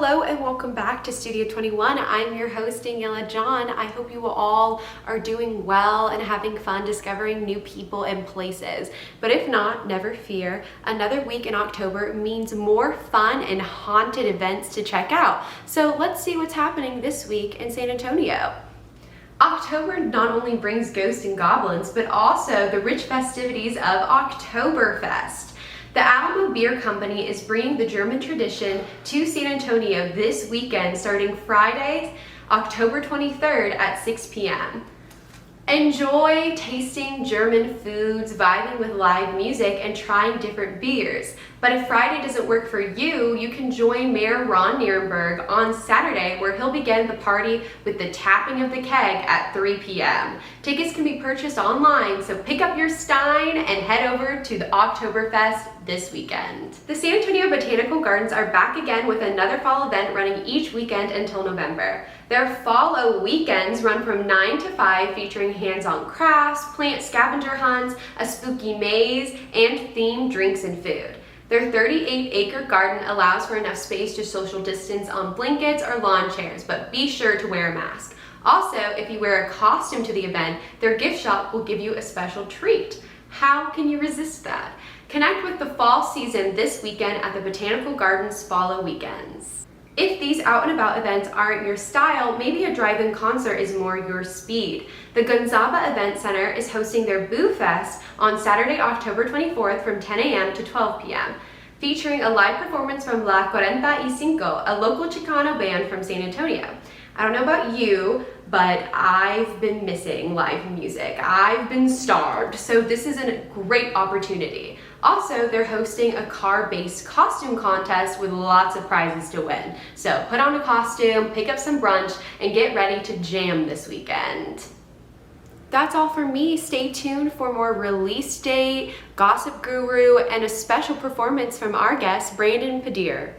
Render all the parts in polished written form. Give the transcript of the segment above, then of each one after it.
Hello and welcome back to Studio 21. I'm your host, Daniella John. I hope you all are doing well and having fun discovering new people and places. But if not, never fear. Another week in October means more fun and haunted events to check out. So let's see what's happening this week in San Antonio. October not only brings ghosts and goblins, but also the rich festivities of Oktoberfest. The Alamo Beer Company is bringing the German tradition to San Antonio this weekend, starting Friday, October 23rd at 6 p.m. Enjoy tasting German foods, vibing with live music, and trying different beers. But if Friday doesn't work for you, you can join Mayor Ron Nirenberg on Saturday, where he'll begin the party with the tapping of the keg at 3 p.m. Tickets can be purchased online, so pick up your Stein and head over to the Oktoberfest this weekend. The San Antonio Botanical Gardens are back again with another fall event running each weekend until November. Their Follow weekends run from 9 to 5, featuring hands-on crafts, plant scavenger hunts, a spooky maze, and themed drinks and food. Their 38-acre garden allows for enough space to social distance on blankets or lawn chairs, but be sure to wear a mask. Also, if you wear a costume to the event, their gift shop will give you a special treat. How can you resist that? Connect with the fall season this weekend at the Botanical Gardens Follow weekends. If these out and about events aren't your style, maybe a drive-in concert is more your speed. The Gonzaba Event Center is hosting their Boo Fest on Saturday, October 24th from 10 a.m. to 12 p.m., featuring a live performance from La 45, a local Chicano band from San Antonio. I don't know about you, but I've been missing live music. I've been starved, so this is a great opportunity. Also, they're hosting a car-based costume contest with lots of prizes to win. So put on a costume, pick up some brunch, and get ready to jam this weekend. That's all for me. Stay tuned for more release date, gossip guru, and a special performance from our guest, Brandon Padier.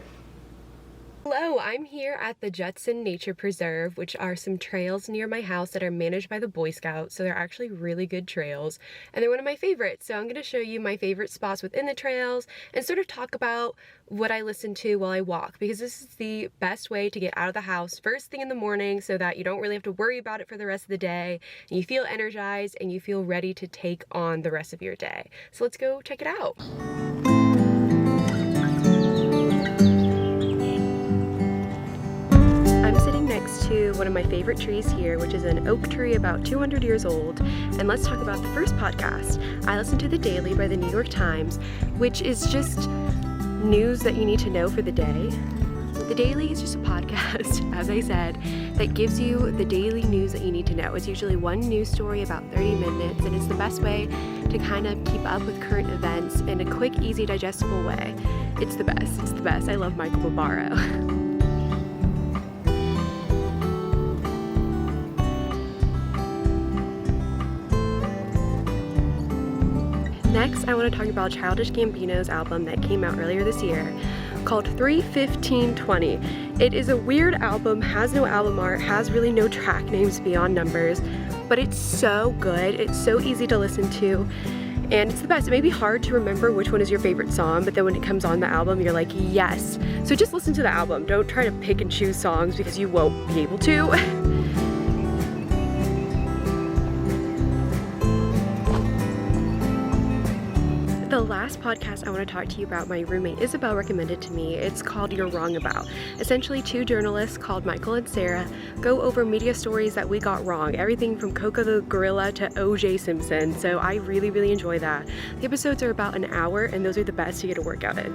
Hello, I'm here at the Judson Nature Preserve, which are some trails near my house that are managed by the Boy Scouts, so they're actually really good trails, and they're one of my favorites. So I'm going to show you my favorite spots within the trails and sort of talk about what I listen to while I walk, because this is the best way to get out of the house first thing in the morning so that you don't really have to worry about it for the rest of the day, and you feel energized and you feel ready to take on the rest of your day. So let's go check it out. I'm sitting next to one of my favorite trees here, which is an oak tree about 200 years old. And let's talk about the first podcast. I listen to The Daily by the New York Times, which is just news that you need to know for the day. The Daily is just a podcast, as I said, that gives you the daily news that you need to know. It's usually one news story about 30 minutes, and it's the best way to kind of keep up with current events in a quick, easy, digestible way. It's the best. It's the best. I love Michael Barbaro. Next, I want to talk about Childish Gambino's album that came out earlier this year called 3:15:20. It is a weird album, has no album art, has really no track names beyond numbers, but it's so good. It's so easy to listen to, and it's the best. It may be hard to remember which one is your favorite song, but then when it comes on the album, you're like, yes. So just listen to the album. Don't try to pick and choose songs because you won't be able to. The last podcast I want to talk to you about, my roommate Isabel recommended to me. It's called You're Wrong About. Essentially, two journalists called Michael and Sarah go over media stories that we got wrong. Everything from Coco the Gorilla to O.J. Simpson. So I really, really enjoy that. The episodes are about an hour, and those are the best to get a workout in.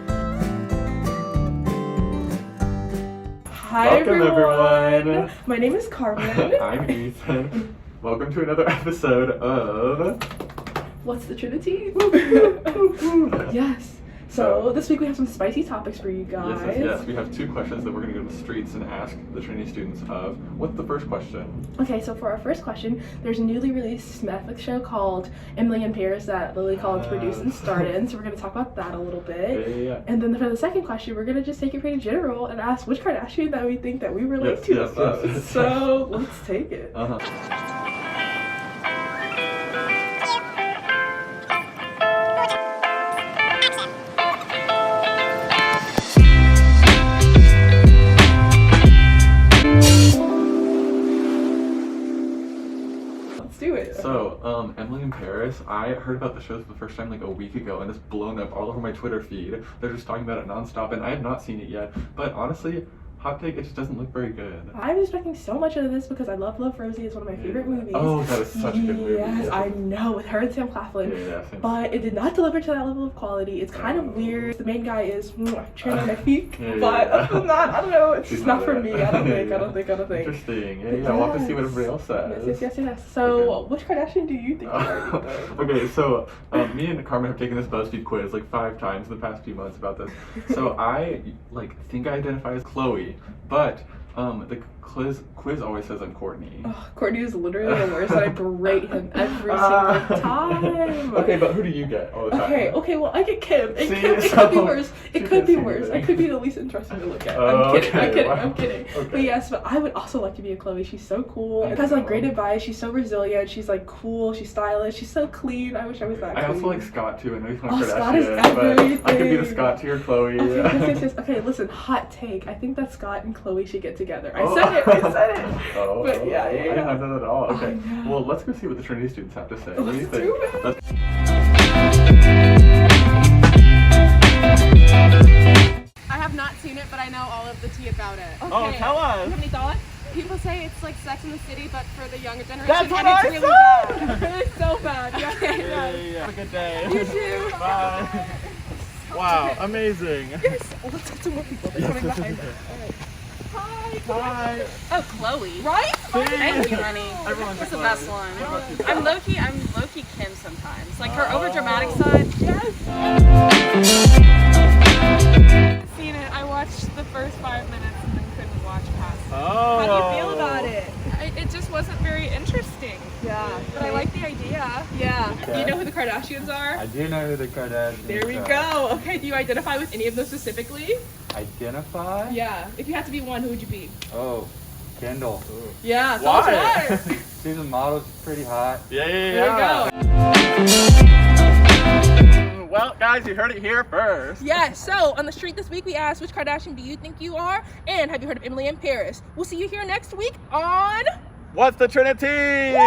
Hi everyone! My name is Carmen. I'm Ethan. Welcome to another episode of What's the TriniTEA? Yes. So this week we have some spicy topics for you guys. Yes. We have two questions that we're going to go to the streets and ask the Trinity students of. What's the first question? Okay, so for our first question, there's a newly released Netflix show called Emily in Paris that Lily Collins produced and starred in. So we're going to talk about that a little bit. Yeah. And then for the second question, we're going to just take it pretty general and ask which Kardashian that we think that we relate to the most. So let's take it. Emily in Paris, I heard about the show for the first time like a week ago, and it's blown up all over my Twitter feed. They're just talking about it nonstop, and I have not seen it yet. But honestly, hot take, it just doesn't look very good. I'm expecting so much out of this because I love Rosie. It's one of my favorite movies. Oh, that is such a good movie. Yes, I know, with her and Sam Claflin. But it did not deliver to that level of quality. It's kind of weird. The main guy is training my feet, but other than that, I don't know. It's just not for me. I don't think. Interesting. Yeah, we'll have to see what everybody else says. Yes. So, which Kardashian do you think? Okay, so me and Carmen have taken this BuzzFeed quiz like 5 times in the past few months about this. So I think I identify as Chloe. But the quiz always says I'm Courtney. Oh, Courtney is literally the worst. I berate him every single time. Okay, but who do you get all the time? Okay, well I get Kim. It could be worse. It could be worse. I could be the least interesting to look at. I'm kidding. Okay. But yes, but I would also like to be a Chloe. She's so cool. It has like great advice. She's so resilient. She's like cool. She's stylish. She's so clean. I wish I was that clean. I also like Scott too. I know he's not Kardashian, Scott is everything. but I could be the Scott to your Chloe. Okay, yes. Okay, listen, hot take. I think that Scott and Chloe should get together. I said it. But yeah. I didn't have that at all. Okay, well, let's go see what the Trinity students have to say. What do you think? I have not seen it, but I know all of the tea about it. Okay. Oh, tell us. Do you have any thoughts? People say it's like Sex in the City, but for the younger generation. That's what and it's I really said! bad. It's so bad. Yeah. Have a good day. You too. Bye. Wow, amazing. Yes. Well, let's get some more people. They're coming behind us. All right. Hi. Oh, Chloe. Right? Thank you, honey. Everyone's That's the Chloe. best one. I'm low-key Kim sometimes. Like her over-dramatic side. Yes. I've seen it. I watched the first 5 minutes and then couldn't watch past it. Oh. How do you feel about it? It just wasn't very interesting. Yeah. But I like the idea. Yeah. Okay. You know who the Kardashians are? I do know who the Kardashians There we are. go. Okay, do you identify with any of those specifically? Identify? Yeah. If you had to be one, who would you be? Oh, Kendall. Yeah. Why? She's a model, she's pretty hot. Yeah. There you go. Well, guys, you heard it here first. Yeah, so on the street this week we asked, which Kardashian do you think you are? And have you heard of Emily in Paris? We'll see you here next week on... What's the TriniTEA?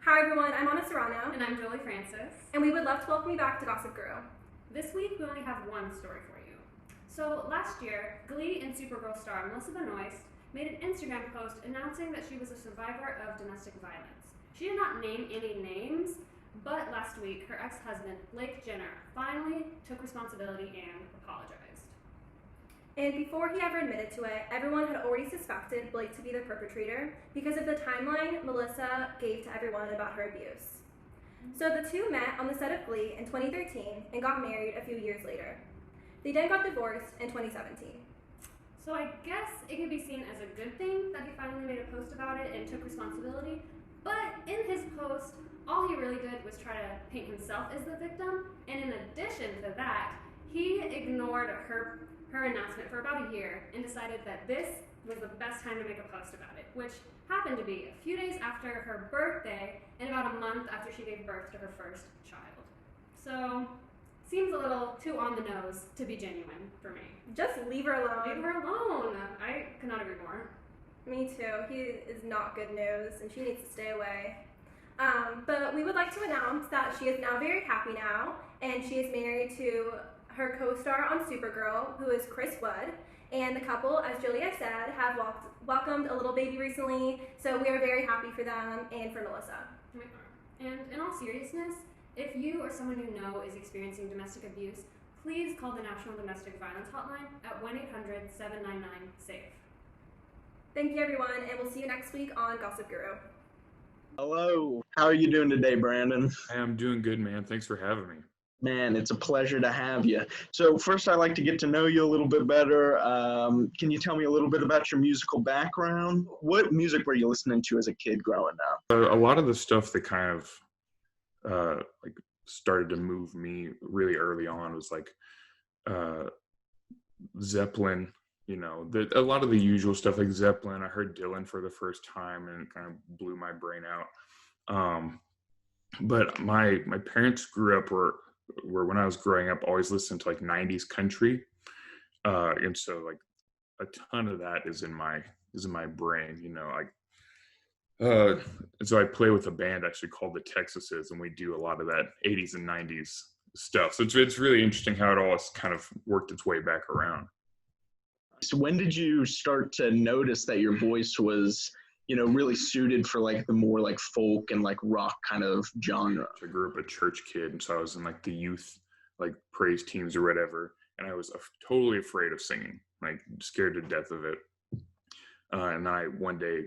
Hi everyone, I'm Ana Serrano, And I'm Jolie Francis. and we would love to welcome you back to Gossip Guru. This week we only have one story for you. So last year, Glee and Supergirl star Melissa Benoist made an Instagram post announcing that she was a survivor of domestic violence. She did not name any names, but last week her ex-husband, Blake Jenner, finally took responsibility and apologized. And before he ever admitted to it, everyone had already suspected Blake to be the perpetrator because of the timeline Melissa gave to everyone about her abuse. So the two met on the set of Glee in 2013 and got married a few years later. They then got divorced in 2017. So I guess it can be seen as a good thing that he finally made a post about it and took responsibility, but in his post, all he really did was try to paint himself as the victim, and in addition to that, he ignored her announcement for about a year and decided that this was the best time to make a post about it, which happened to be a few days after her birthday and about a month after she gave birth to her first child. So, seems a little too on the nose to be genuine for me. Just leave her alone. Leave her alone. I could not agree more. Me too. He is not good news, and she needs to stay away. But we would like to announce that she is now very happy now, and she is married to her co-star on Supergirl, who is Chris Wood. And the couple, as Julia said, have welcomed a little baby recently, so we are very happy for them and for Melissa. And in all seriousness, if you or someone you know is experiencing domestic abuse, please call the National Domestic Violence Hotline at 1-800-799-SAFE. Thank you, everyone, and we'll see you next week on Gossip Guru. Hello. How are you doing today, Brandon? I'm doing good, man. Thanks for having me. Man, it's a pleasure to have you. So first, I'd like to get to know you a little bit better. Can you tell me a little bit about your musical background? What music were you listening to as a kid growing up? A lot of the stuff that kind of like started to move me really early on was like Zeppelin. You know, a lot of the usual stuff like Zeppelin. I heard Dylan for the first time and it kind of blew my brain out. But my parents grew up where when I was growing up, always listened to like 90s country. And so like a ton of that is in my is in my brain, you know. And so I play with a band actually called the Texases, and we do a lot of that 80s and 90s stuff. So it's really interesting how it all has kind of worked its way back around. So when did you start to notice that your voice was, you know, really suited for like the more like folk and like rock kind of genre? I grew up a church kid, and so I was in like the youth like praise teams or whatever, and I was totally afraid of singing, like scared to death of it. And then one day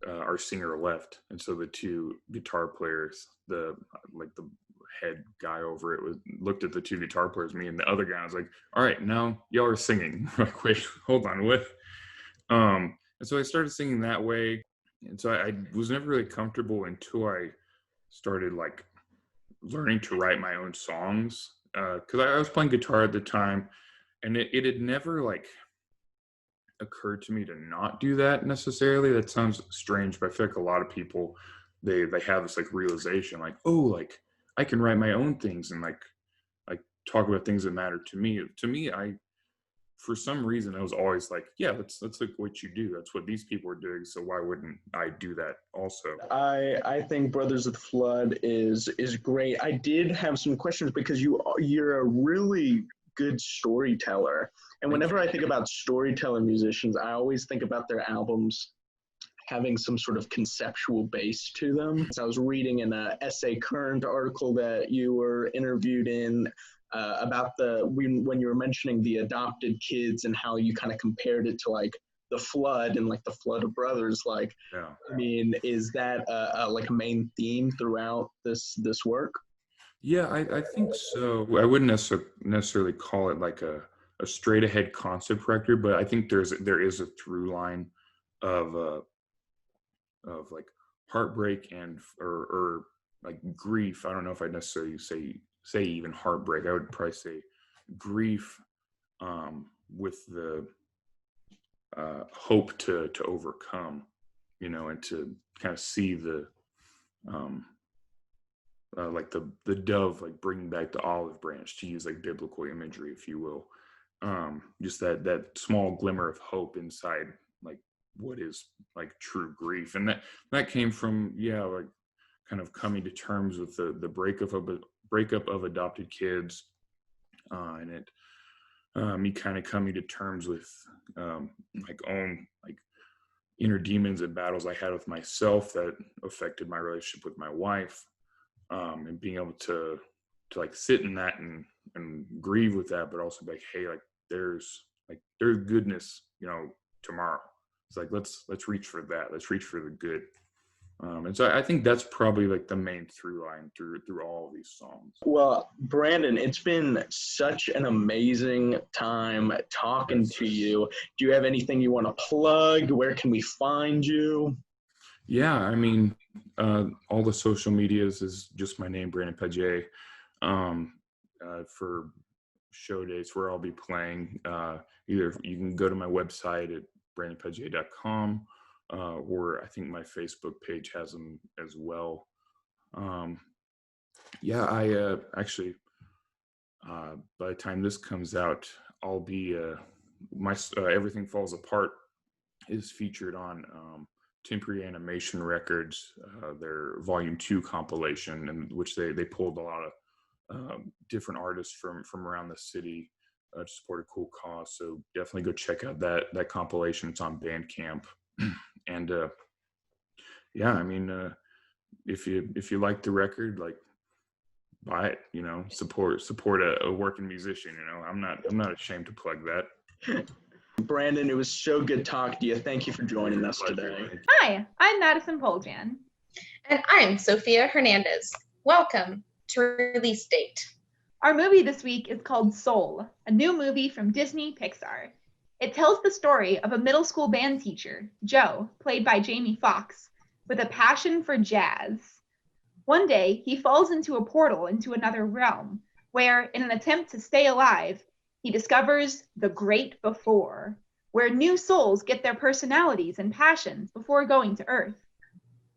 our singer left, and so the two guitar players, the head guy over it looked at the two guitar players, me and the other guy. I was like, all right, now y'all are singing. Like, wait, hold on, what? And so I started singing that way. And so I was never really comfortable until I started like learning to write my own songs. Cause I was playing guitar at the time, and it had never like occurred to me to not do that necessarily. That sounds strange, but I feel like a lot of people, they have this like realization like, oh, like I can write my own things and like talk about things that matter to me. For some reason, I was always like, yeah, that's like what you do. That's what these people are doing. So why wouldn't I do that also? I think Brothers of the Flood is great. I did have some questions because you're a really good storyteller. And whenever I think about storyteller musicians, I always think about their albums having some sort of conceptual base to them. So I was reading in a Essay Current article that you were interviewed in about when you were mentioning the adopted kids and how you kind of compared it to like the flood and like the flood of brothers. Like, yeah. I mean, is that like a main theme throughout this work? Yeah, I think so. I wouldn't necessarily call it like a straight ahead concept record, but I think there is a through line of like heartbreak and or like grief. I don't know if I'd necessarily say even heartbreak. I would probably say grief with the hope to overcome, you know, and to kind of see the like the dove like bringing back the olive branch, to use like biblical imagery, if you will. Just that small glimmer of hope inside like what is like true grief. And that came from like kind of coming to terms with the breakup of adopted kids, and it me kind of coming to terms with like own like inner demons and battles I had with myself that affected my relationship with my wife, and being able to like sit in that and grieve with that, but also be like, hey, like there's goodness, you know, tomorrow. It's like let's reach for that. Let's reach for the good. And so I think that's probably like the main through line through all of these songs. Well, Brandon, it's been such an amazing time talking to you. Do you have anything you want to plug? Where can we find you? Yeah, I mean, all the social medias is just my name, Brandon Padier. For show dates where I'll be playing, either you can go to my website at brandonpadier.com, or I think my Facebook page has them as well. I actually, by the time this comes out, I'll be my Everything Falls Apart is featured on Temporary Animation Records, their Volume 2 compilation, in which they pulled a lot of different artists from around the city to support a cool cause. So definitely go check out that compilation. It's on Bandcamp. And I mean, if you like the record, like buy it, you know, support a working musician, you know. I'm not ashamed to plug that. Brandon, it was so good talking to you. Thank you for joining us today. Hi, I'm Madison Poljan. And I'm Sophia Hernandez. Welcome to Release Date. Our movie this week is called Soul, a new movie from Disney Pixar. It tells the story of a middle school band teacher, Joe, played by Jamie Foxx, with a passion for jazz. One day, he falls into a portal into another realm, where, in an attempt to stay alive, he discovers the Great Before, where new souls get their personalities and passions before going to Earth.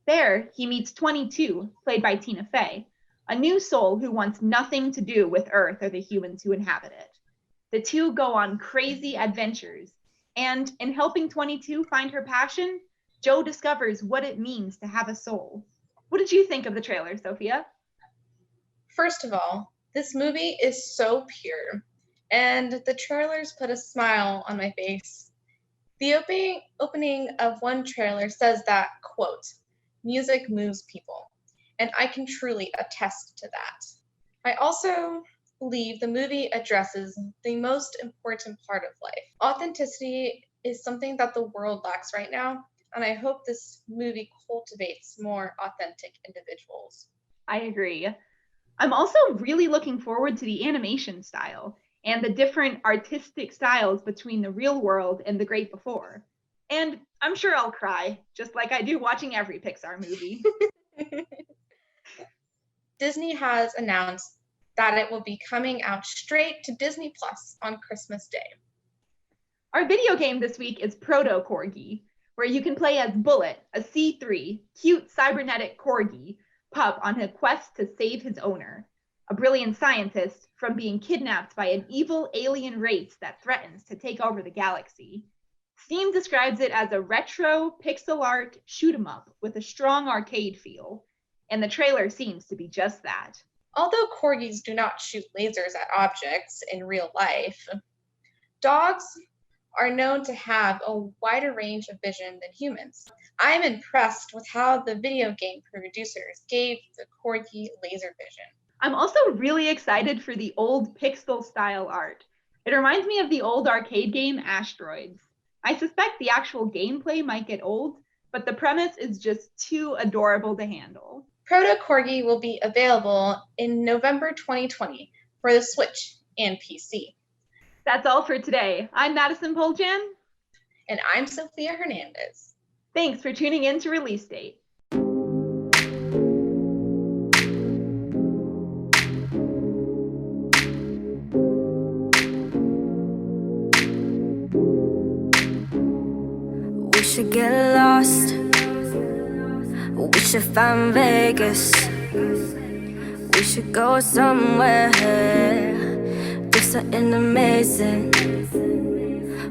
There, he meets 22, played by Tina Fey, a new soul who wants nothing to do with Earth or the humans who inhabit it. The two go on crazy adventures, And in helping 22 find her passion, Jo discovers what it means to have a soul. What did you think of the trailer, Sophia? First of all, this movie is so pure, and the trailers put a smile on my face. The opening of one trailer says that, quote, music moves people, and I can truly attest to that. I also believe the movie addresses the most important part of life. Authenticity is something that the world lacks right now, and I hope this movie cultivates more authentic individuals. I agree. I'm also really looking forward to the animation style and the different artistic styles between the real world and the great before. And I'm sure I'll cry, just like I do watching every Pixar movie. Disney has announced that it will be coming out straight to Disney Plus on Christmas Day. Our video game this week is Proto Corgi, where you can play as Bullet, a C3, cute cybernetic corgi pup on a quest to save his owner, a brilliant scientist, from being kidnapped by an evil alien race that threatens to take over the galaxy. Steam describes it as a retro pixel art shoot-'em-up with a strong arcade feel, and the trailer seems to be just that. Although corgis do not shoot lasers at objects in real life, dogs are known to have a wider range of vision than humans. I'm impressed with how the video game producers gave the corgi laser vision. I'm also really excited for the old pixel style art. It reminds me of the old arcade game Asteroids. I suspect the actual gameplay might get old, but the premise is just too adorable to handle. Proto Corgi will be available in November 2020 for the Switch and PC. That's all for today. I'm Madison Poljan. And I'm Sophia Hernandez. Thanks for tuning in to Release Date. We should get lost. We should find Vegas. We should go somewhere, do something amazing.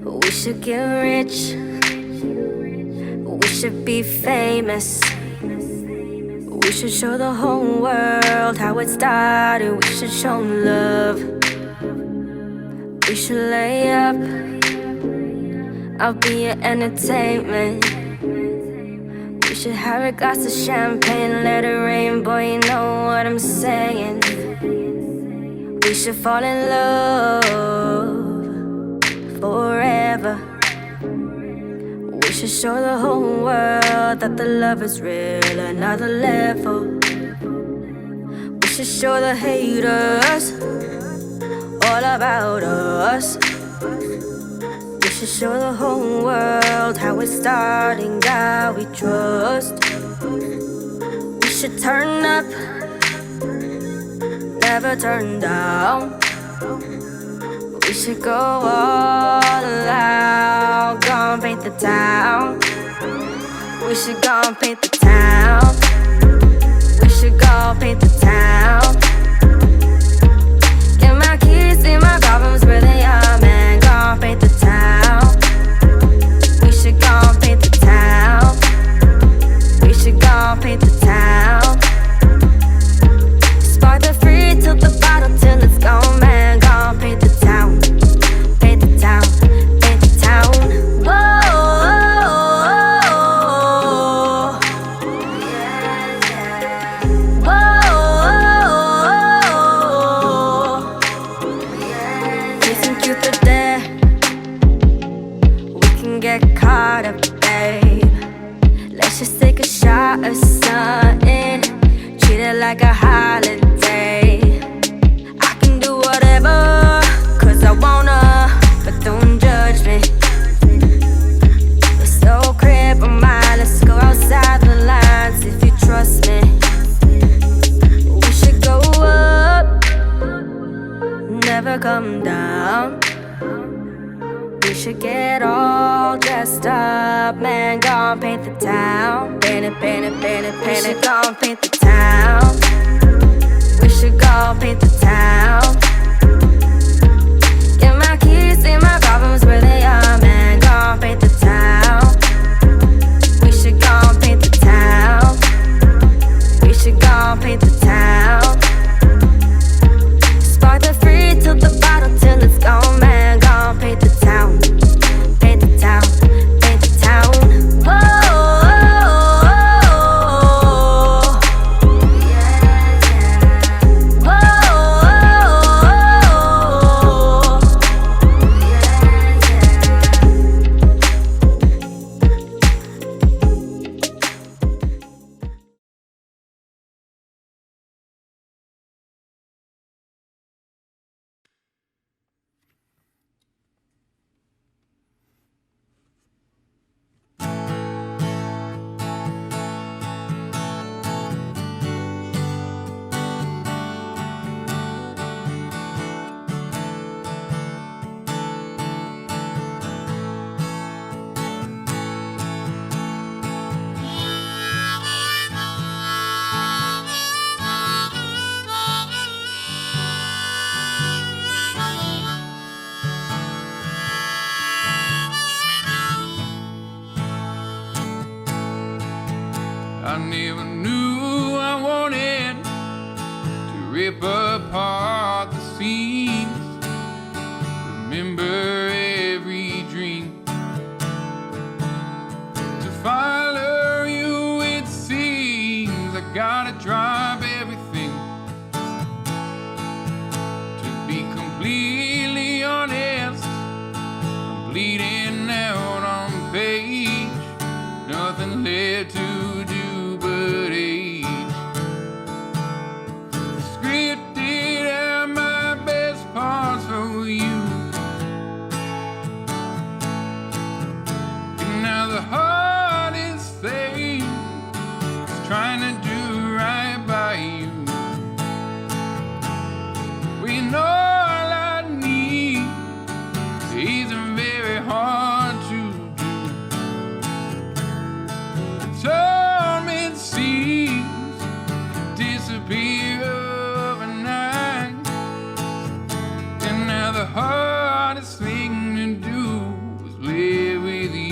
We should get rich. We should be famous. We should show the whole world how it started. We should show 'em love. We should lay up. I'll be your entertainment. We should have a glass of champagne, let it rain, boy, you know what I'm saying. We should fall in love forever. We should show the whole world that the love is real, another level. We should show the haters all about us. We should show the whole world how we're starting, God we trust. We should turn up, never turn down. We should go all out, go and paint the town. We should go and paint the town. We should go paint the town. Get my keys, see my problems where they are, man. Go and paint the town. We should go and paint the town. We should go and paint the town. Spark the free till the bottle till it's gone, man. Go and paint the town. Paint the town. Paint the town. Whoa. Get caught up, babe. Let's just take a shot of something. Treat it like a holiday. I can do whatever, cause I wanna, but don't judge me. It's so crib on mine, let's go outside the lines if you trust me. We should go up, never come down. We should get all dressed up, man, go and paint the town. Paint it, paint it, paint it, paint it. Go and paint the town. We should go paint the town. Get my keys, see my problems where they are, man. Go remember every dream. To follow you, it seems I gotta drop everything. To be completely honest, I'm bleeding out on page. Nothing left to do but age. Scripted out my best parts for you. And now the hardest thing is trying to do right by you. When all I need isn't very hard to do. The torment seems to disappear overnight. And now the hardest thing to do is live with you.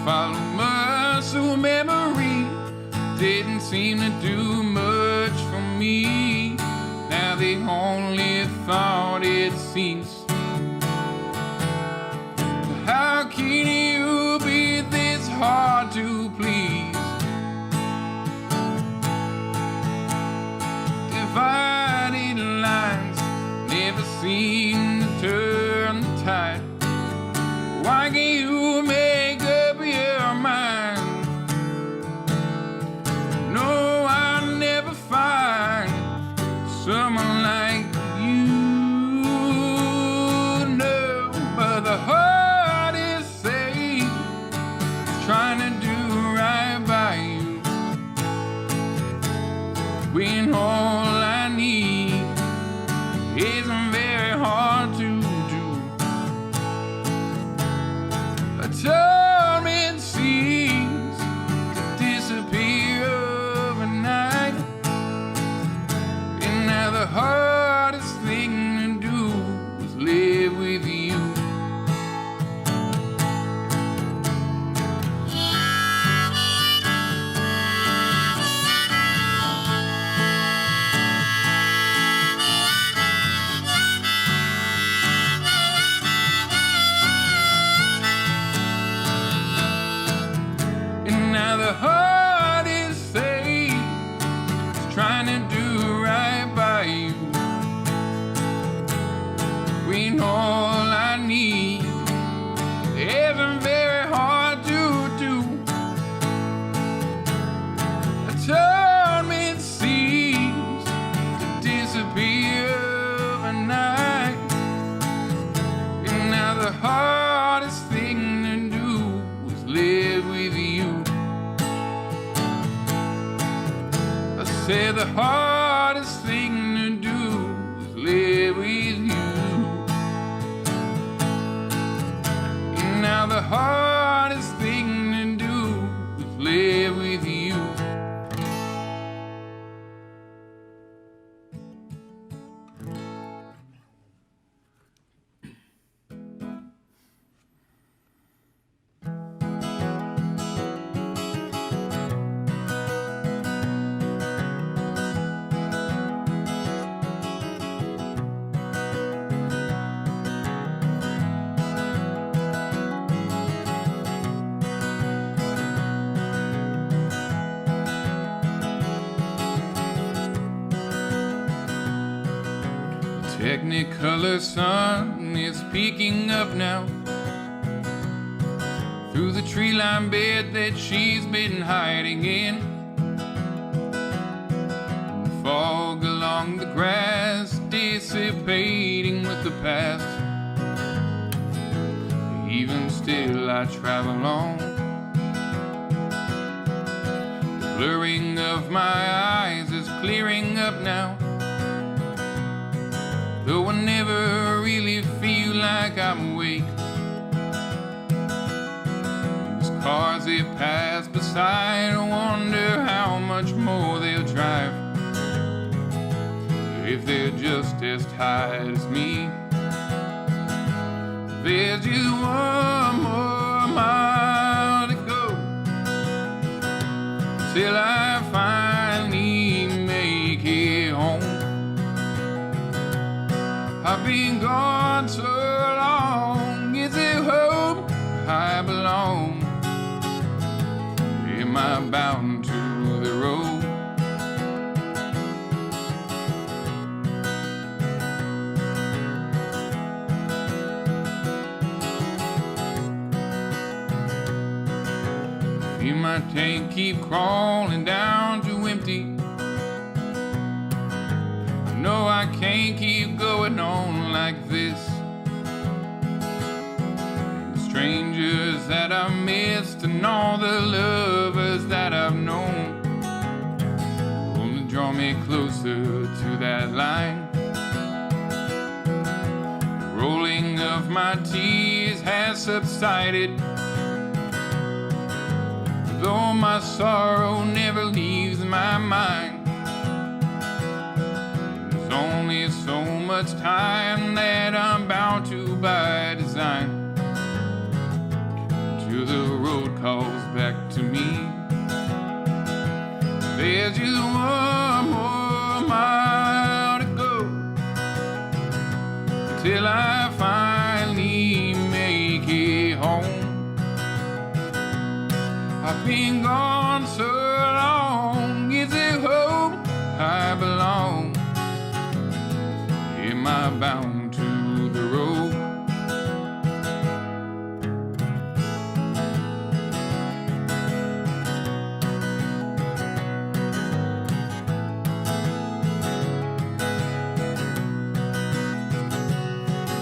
Follow muscle memory didn't seem to do much for me. Now the only thought it seems, how can you be this hard to please? Divided lines never seem to turn the tide. Why can't you make up your mind? No, I'll never find someone like you. No, but the hardest thing is trying to do right by you. When all I need isn't very hard to do. Torment seems to disappear overnight. And now the hardest thing to do is live with you. The hardest thing is trying to do right by you. When all I need isn't very hard to do. The torment seems to disappear overnight. And now the hardest thing to do is live with you. Say the hardest thing to do is live with you. And now the hardest thing to do is live with you. Technicolor sun is peeking up now through the tree-lined bed that she's been hiding in. The fog along the grass dissipating with the past. Even still I travel on. The blurring of my eyes is clearing up now. Though I never really feel like I'm awake. These cars they pass beside, I wonder how much more they'll drive. if they're just as tight as me. There's just one more mile to go till I finally make it home. I've been gone so long, is it home I belong? Am I bound to the road? Feel my tank keep crawling down to empty. No, I can't keep going on like this. And the strangers that I've missed and all the lovers that I've known only draw me closer to that line. The rolling of my tears has subsided, though my sorrow never leaves my mind. There's only so much time that I'm bound to by design, till the road calls back to me. There's just one more mile to go till I finally make it home. I've been gone so long, is it home I belong? Am I bound to the road?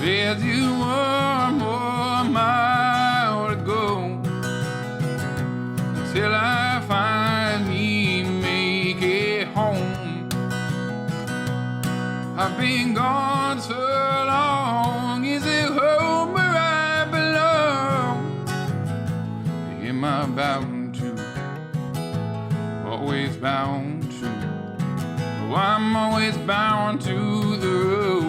There's just one more mile to go till I finally make it home. I've been gone so long, is it home where I belong? Am I bound to, always bound to, oh, I'm always bound to the road.